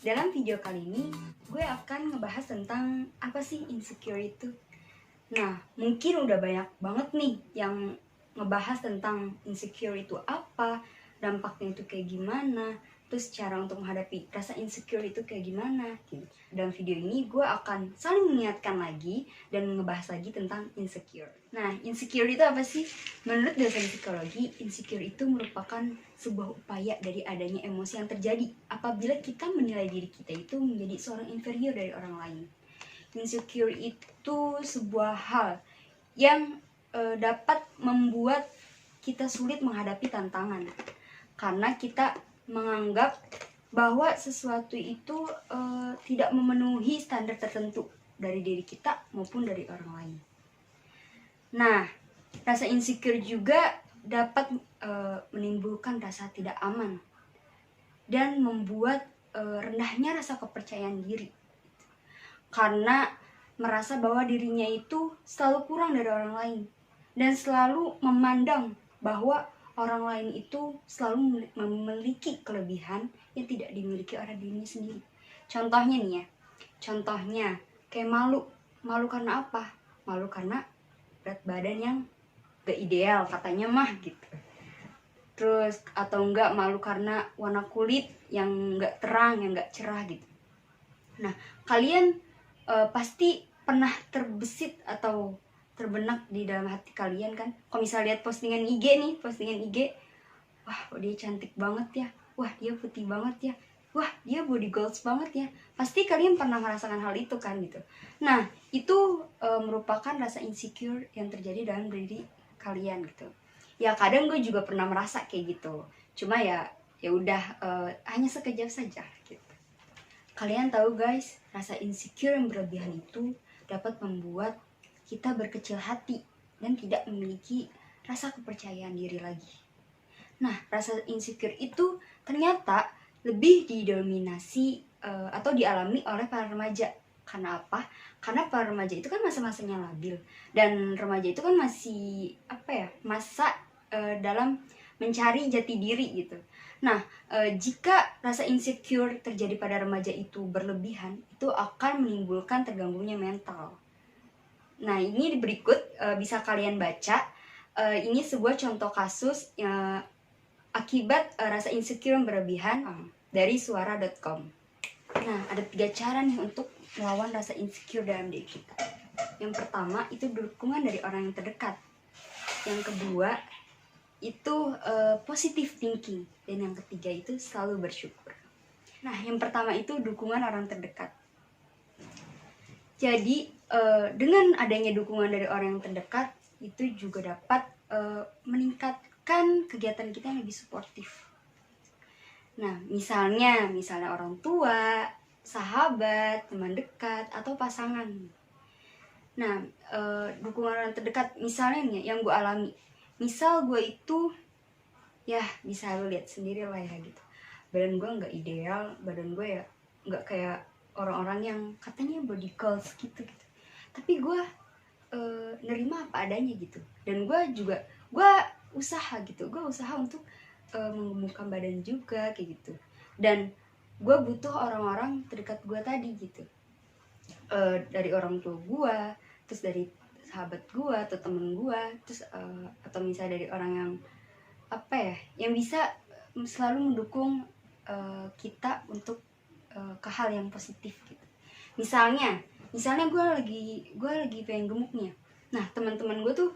Dalam video kali ini, gue akan ngebahas tentang apa sih insecure itu. Nah, mungkin udah banyak banget nih yang ngebahas tentang insecure itu apa, dampaknya itu kayak gimana, terus cara untuk menghadapi rasa insecure itu kayak gimana gitu. Dalam video ini gue akan saling mengingatkan lagi dan ngebahas lagi tentang insecure. Nah, insecure itu apa sih? Menurut dosen psikologi, insecure itu merupakan sebuah upaya dari adanya emosi yang terjadi apabila kita menilai diri kita itu menjadi seorang inferior dari orang lain. Insecure itu sebuah hal yang dapat membuat kita sulit menghadapi tantangan karena kita menganggap bahwa sesuatu itu tidak memenuhi standar tertentu dari diri kita maupun dari orang lain. Nah, rasa insecure juga dapat menimbulkan rasa tidak aman dan membuat rendahnya rasa kepercayaan diri karena merasa bahwa dirinya itu selalu kurang dari orang lain dan selalu memandang bahwa orang lain itu selalu memiliki kelebihan yang tidak dimiliki oleh dirinya sendiri. Contohnya nih ya, kayak malu karena apa? Malu karena berat badan yang gak ideal katanya mah gitu. Terus atau enggak malu karena warna kulit yang gak terang, yang gak cerah gitu. Nah, kalian pasti pernah terbesit atau terbenak di dalam hati kalian kan, kalau misalnya lihat postingan IG, wah dia cantik banget ya, wah dia putih banget ya, wah dia body goals banget ya, pasti kalian pernah merasakan hal itu kan gitu. Nah, itu merupakan rasa insecure yang terjadi dalam diri kalian gitu. Ya kadang gue juga pernah merasa kayak gitu, cuma ya udah hanya sekejap saja gitu. Kalian tahu guys, rasa insecure yang berlebihan itu dapat membuat kita berkecil hati dan tidak memiliki rasa kepercayaan diri lagi. Nah, rasa insecure itu ternyata lebih didominasi atau dialami oleh para remaja. Karena apa? Karena para remaja itu kan masa-masanya labil, dan remaja itu kan masih masa dalam mencari jati diri gitu. Nah, jika rasa insecure terjadi pada remaja itu berlebihan, itu akan menimbulkan terganggunya mental. Nah, ini berikut bisa kalian baca. Ini sebuah contoh kasus akibat rasa insecure yang berlebihan dari suara.com. Nah, ada 3 cara nih untuk melawan rasa insecure dalam diri kita. Yang pertama, itu dukungan dari orang yang terdekat. Yang kedua, itu positive thinking. Dan yang ketiga itu selalu bersyukur. Nah, yang pertama itu dukungan orang terdekat. Jadi dengan adanya dukungan dari orang yang terdekat, itu juga dapat meningkatkan kegiatan kita yang lebih suportif. Nah, misalnya orang tua, sahabat, teman dekat, atau pasangan. Nah, dukungan orang terdekat, misalnya nih yang gue alami, misal gue itu, ya bisa lo lihat sendiri lah ya gitu, badan gue nggak ideal, badan gue ya nggak kayak orang-orang yang katanya body goals gitu. Tapi gue nerima apa adanya gitu, dan gue usaha untuk menggemukkan badan juga kayak gitu. Dan gue butuh orang-orang terdekat gue tadi gitu, dari orang tua gue, terus dari sahabat gue atau temen gue, terus atau misalnya dari orang yang yang bisa selalu mendukung kita untuk ke hal yang positif gitu. Misalnya gue lagi pengen gemuk nih. Nah, teman-teman gue tuh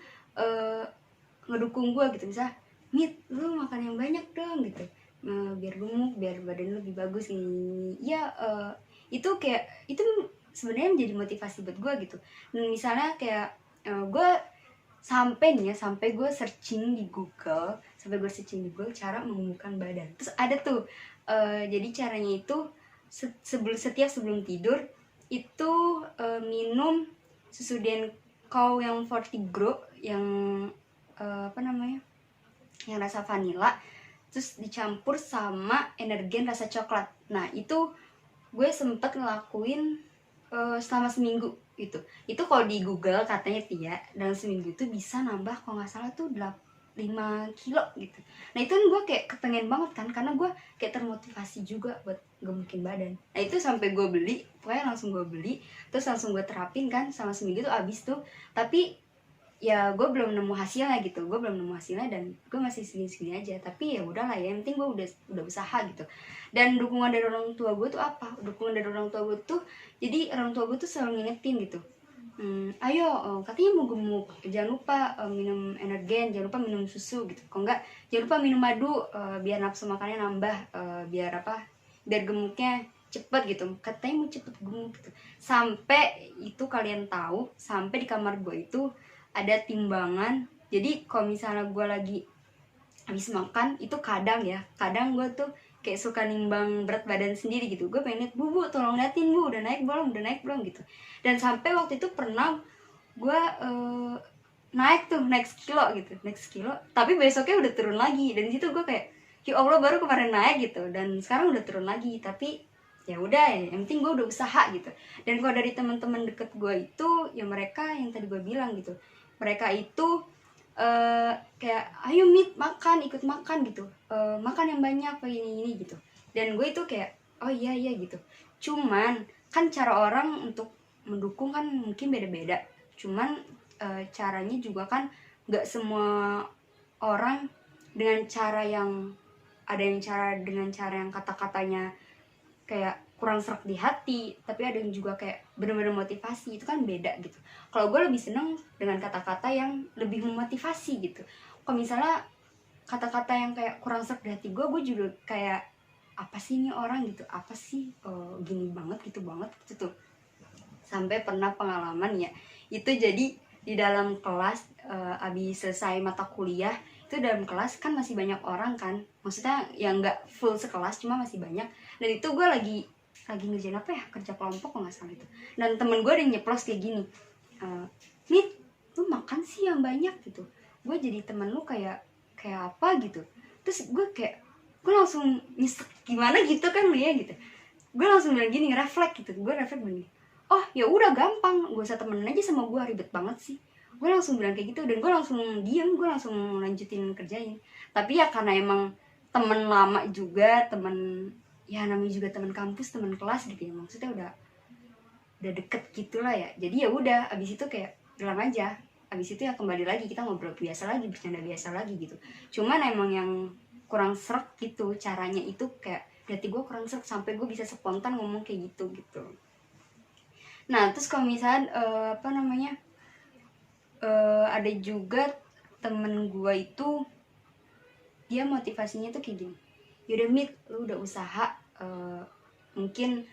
ngedukung gue gitu, misalnya, "Mit, lu makan yang banyak dong," gitu, biar gemuk, biar badan lu lebih bagus ini. Ya, itu sebenarnya menjadi motivasi buat gue gitu. Dan misalnya kayak gue sampai gue searching di Google cara menggemukkan badan. Terus ada tuh jadi caranya itu sebelum tidur itu minum susu Denko yang Fortigro yang yang rasa vanila, terus dicampur sama energen rasa coklat. Nah, itu gue sempet ngelakuin selama seminggu gitu. Itu kalau di Google katanya dalam seminggu itu bisa nambah kalau nggak salah tuh 5 kilo gitu. Nah itu kan gue kayak kepengen banget kan, karena gue kayak termotivasi juga buat gemukin badan. Nah itu sampai gue beli, pokoknya langsung gue beli, terus langsung gue terapin kan, sama seminggu tuh abis tuh. Tapi ya gue belum nemu hasilnya gitu, gue belum nemu hasilnya dan gue masih segini-segini aja. Tapi ya udahlah ya, yang penting gue udah usaha gitu. Dan dukungan dari orang tua gue tuh apa? Dukungan dari orang tua gue tuh, jadi orang tua gue tuh selalu ngingetin gitu. Ayo, katanya mau gemuk, jangan lupa minum energen, jangan lupa minum susu gitu. Kalau enggak, jangan lupa minum madu, biar nafsu makannya nambah, biar apa? Biar gemuknya cepet gitu. Katanya mau cepet gemuk gitu. Sampai itu kalian tahu, sampai di kamar gue itu ada timbangan. Jadi kalau misalnya gue lagi habis makan itu kadang gue tuh kayak suka nimbang berat badan sendiri gitu. Gue pengen liat, bu tolong liatin bu, udah naik belum gitu. Dan sampai waktu itu pernah gue naik sekilo gitu, naik sekilo, tapi besoknya udah turun lagi. Dan situ gue kayak, ya Allah, baru kemarin naik gitu dan sekarang udah turun lagi. Tapi ya udah ya, yang penting gue udah usaha gitu. Dan kalau dari teman-teman deket gue itu ya mereka yang tadi gue bilang gitu, mereka itu kayak ayo Mit makan, ikut makan gitu, makan yang banyak kayak ini gitu. Dan gue itu kayak oh iya gitu. Cuman kan cara orang untuk mendukung kan mungkin beda-beda. Cuman caranya juga kan nggak semua orang dengan cara yang, ada yang dengan cara yang kata-katanya kayak kurang serak di hati, tapi ada yang juga kayak bener-bener motivasi. Itu kan beda gitu. Kalau gue lebih seneng dengan kata-kata yang lebih memotivasi gitu. Kalau misalnya kata-kata yang kayak kurang serak di hati gue juga kayak apa sih ini orang gitu, apa sih gini banget gitu tuh. Sampai pernah pengalaman ya, itu jadi di dalam kelas abis selesai mata kuliah, itu dalam kelas kan masih banyak orang kan, maksudnya yang nggak full sekelas, cuma masih banyak. Dan itu gue lagi ngerjain apa ya, kerja kelompok kalau nggak salah itu. Dan temen gue ada yang nyeplos kayak gini, Nit, lu makan sih yang banyak gitu. Gue jadi temen lu kayak apa gitu. Terus gue langsung nyesek gimana gitu kan ya gitu. Gue langsung bilang gini, refleks begini, oh ya udah gampang, gue usah temenan aja sama gue, ribet banget sih. Gue langsung bilang kayak gitu. Dan gue langsung diam, gue langsung lanjutin kerjain. Tapi ya karena emang temen lama juga, temen ya namanya juga temen kampus, temen kelas gitu ya, maksudnya udah deket gitulah ya. Jadi ya udah, abis itu kayak bilang aja, abis itu ya kembali lagi kita ngobrol biasa lagi, bercanda biasa lagi gitu. Cuman emang yang kurang srek gitu caranya, itu kayak berarti gue kurang srek sampai gue bisa spontan ngomong kayak gitu. Nah terus kalau misalnya ada juga temen gue itu, dia motivasinya tuh kayak gini, yaudah Mit, lu udah usaha, mungkin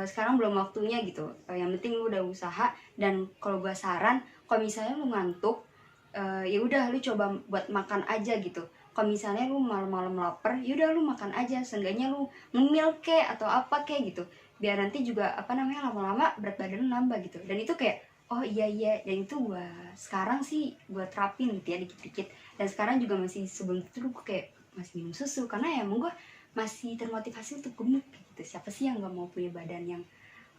sekarang belum waktunya gitu, yang penting lu udah usaha. Dan kalau gue saran, kalau misalnya lu ngantuk, ya udah lu coba buat makan aja gitu. Kalau misalnya lu malam-malam lapar, yaudah lu makan aja, seenggaknya lu ngemil kek atau apa kek gitu, biar nanti juga lama-lama berat badan lu nambah gitu. Dan itu kayak oh iya. Dan itu gue sekarang sih gue terapin gitu ya, dikit-dikit. Dan sekarang juga masih, sebelum itu gue kayak masih minum susu, karena ya emang gue masih termotivasi untuk gemuk gitu. Siapa sih yang gak mau punya badan yang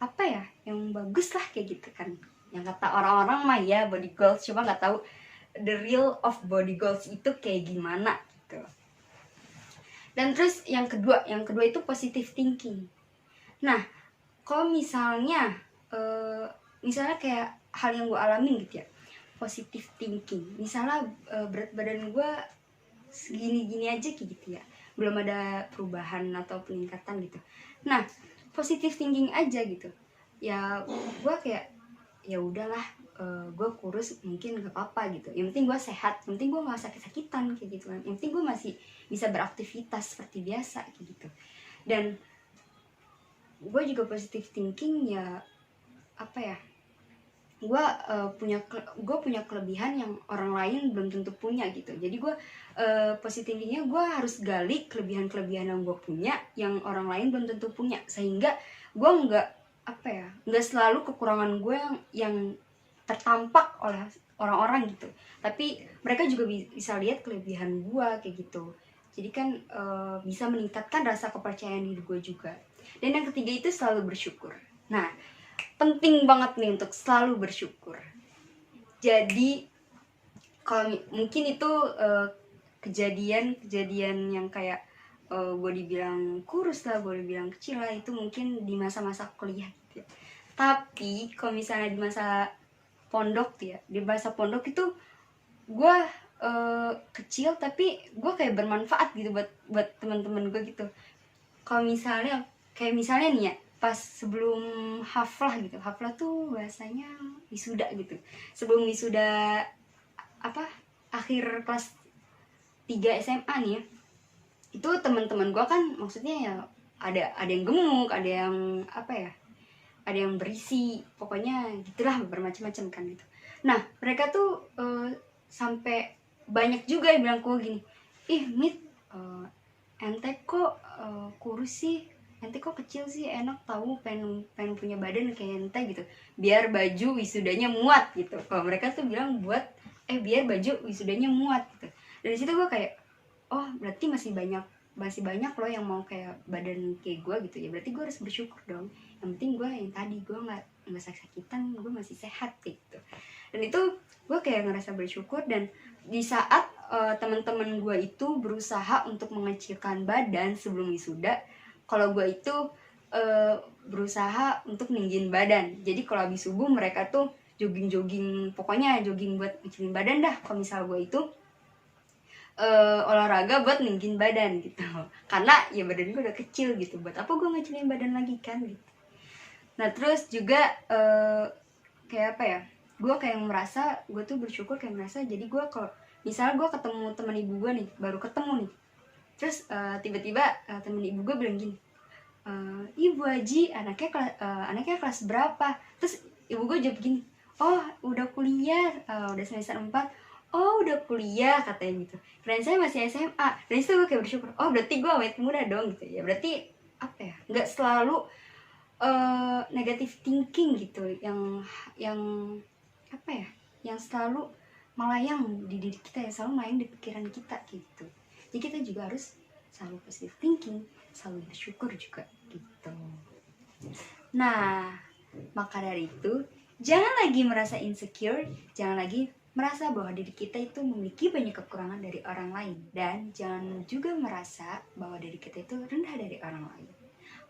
apa ya, yang bagus lah kayak gitu kan, yang kata orang-orang mah ya body goals. Cuma nggak tahu the real of body goals itu kayak gimana gitu. Dan terus yang kedua itu positive thinking. Nah kalau misalnya kayak hal yang gue alamin gitu ya, positive thinking, misalnya berat badan gue segini-gini aja kayak gitu ya, belum ada perubahan atau peningkatan gitu. Nah positive thinking aja gitu ya, gue kayak ya udahlah, gue kurus mungkin gak apa-apa gitu, yang penting gue sehat, yang penting gue gak sakit-sakitan kayak gitu kan, yang penting gue masih bisa beraktivitas seperti biasa kayak gitu. Dan gue juga positive thinking ya, apa ya, gue punya kelebihan yang orang lain belum tentu punya gitu. Jadi gue positive thinkingnya gue harus gali kelebihan yang gue punya yang orang lain belum tentu punya, sehingga gue nggak selalu kekurangan gue yang tertampak oleh orang-orang gitu, tapi mereka juga bisa lihat kelebihan gue kayak gitu. Jadi kan bisa meningkatkan rasa kepercayaan diri gue juga. Dan yang ketiga itu selalu bersyukur. Nah penting banget nih untuk selalu bersyukur. Jadi kalau mungkin itu kejadian yang kayak gue dibilang kurus lah, gue dibilang kecil lah, itu mungkin di masa-masa kuliah gitu ya. Tapi kalau misalnya di masa pondok ya, di masa pondok itu gue kecil tapi gue kayak bermanfaat gitu buat teman-teman gue gitu. Kalau misalnya kayak misalnya nih ya, pas sebelum haflah gitu, haflah tuh bahasanya wisuda gitu, sebelum wisuda apa akhir kelas 3 SMA nih ya, itu teman-teman gue kan maksudnya ya ada yang gemuk, ada yang apa ya, ada yang berisi, pokoknya gitulah bermacam-macam kan gitu. Nah mereka tuh sampai banyak juga yang bilang ke gue gini, ih Mit, ente kok kurus sih, ente kok kecil sih, enak tahu pengen punya badan kayak ente gitu, biar baju wisudanya muat gitu. Kalau mereka tuh bilang buat biar baju wisudanya muat gitu. Dari situ gue kayak, oh berarti masih banyak loh yang mau kayak badan kayak gue gitu ya, berarti gue harus bersyukur dong. Yang penting gue yang tadi gue nggak sakit-sakitan, gue masih sehat gitu. Dan itu gue kayak ngerasa bersyukur. Dan di saat teman-teman gue itu berusaha untuk mengecilkan badan sebelum wisuda, kalau gue itu berusaha untuk ninggiin badan. Jadi kalau habis subuh mereka tuh jogging, pokoknya jogging buat ngecilin badan dah. Kalau misal gue itu olahraga buat ninggiin badan gitu, karena ya badan gue udah kecil gitu, buat apa gue ngecilin badan lagi kan gitu. Nah terus juga kayak apa ya, gue kayak merasa, gue tuh bersyukur kayak merasa, jadi gue kalau misalnya gue ketemu teman ibu gue nih, baru ketemu nih, terus tiba-tiba temen ibu gue bilang gini, Ibu Haji anaknya kelas berapa? Terus ibu gue jawab gini, oh udah kuliah, udah semester 4. Oh udah kuliah katanya gitu, kirain saya masih SMA. Dan itu gue kayak bersyukur, oh berarti gue awet muda dong gitu ya. Berarti apa ya, nggak selalu negative thinking gitu, yang apa ya, yang selalu melayang di diri kita, yang selalu melayang di pikiran kita gitu. Jadi kita juga harus selalu positive thinking, selalu bersyukur juga gitu. Nah maka dari itu, jangan lagi merasa insecure, jangan lagi merasa bahwa diri kita itu memiliki banyak kekurangan dari orang lain, dan jangan juga merasa bahwa diri kita itu rendah dari orang lain.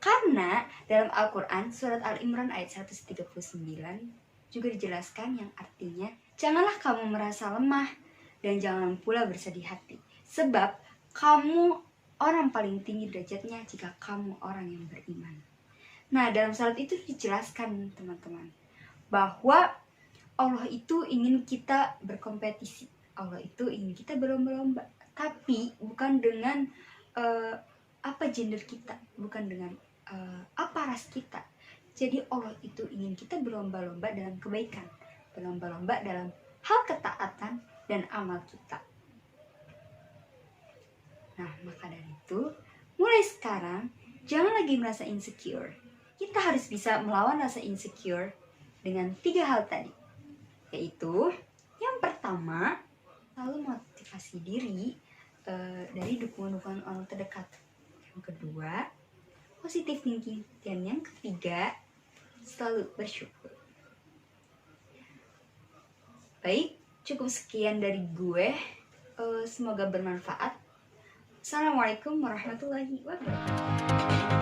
Karena dalam Al-Quran surat Al-Imran ayat 139 juga dijelaskan yang artinya, janganlah kamu merasa lemah dan jangan pula bersedih hati, sebab kamu orang paling tinggi derajatnya jika kamu orang yang beriman. Nah dalam surat itu dijelaskan teman-teman, bahwa Allah itu ingin kita berkompetisi, Allah itu ingin kita berlomba-lomba, tapi bukan dengan apa gender kita, bukan dengan apa ras kita. Jadi Allah itu ingin kita berlomba-lomba dalam kebaikan, berlomba-lomba dalam hal ketaatan dan amal kita. Nah maka dari itu, mulai sekarang jangan lagi merasa insecure. Kita harus bisa melawan rasa insecure dengan 3 hal tadi, yaitu yang pertama, selalu motivasi diri dari dukungan-dukungan orang terdekat. Yang kedua, positive thinking. Dan yang ketiga, selalu bersyukur. Baik, cukup sekian dari gue. Semoga bermanfaat. Assalamualaikum warahmatullahi wabarakatuh.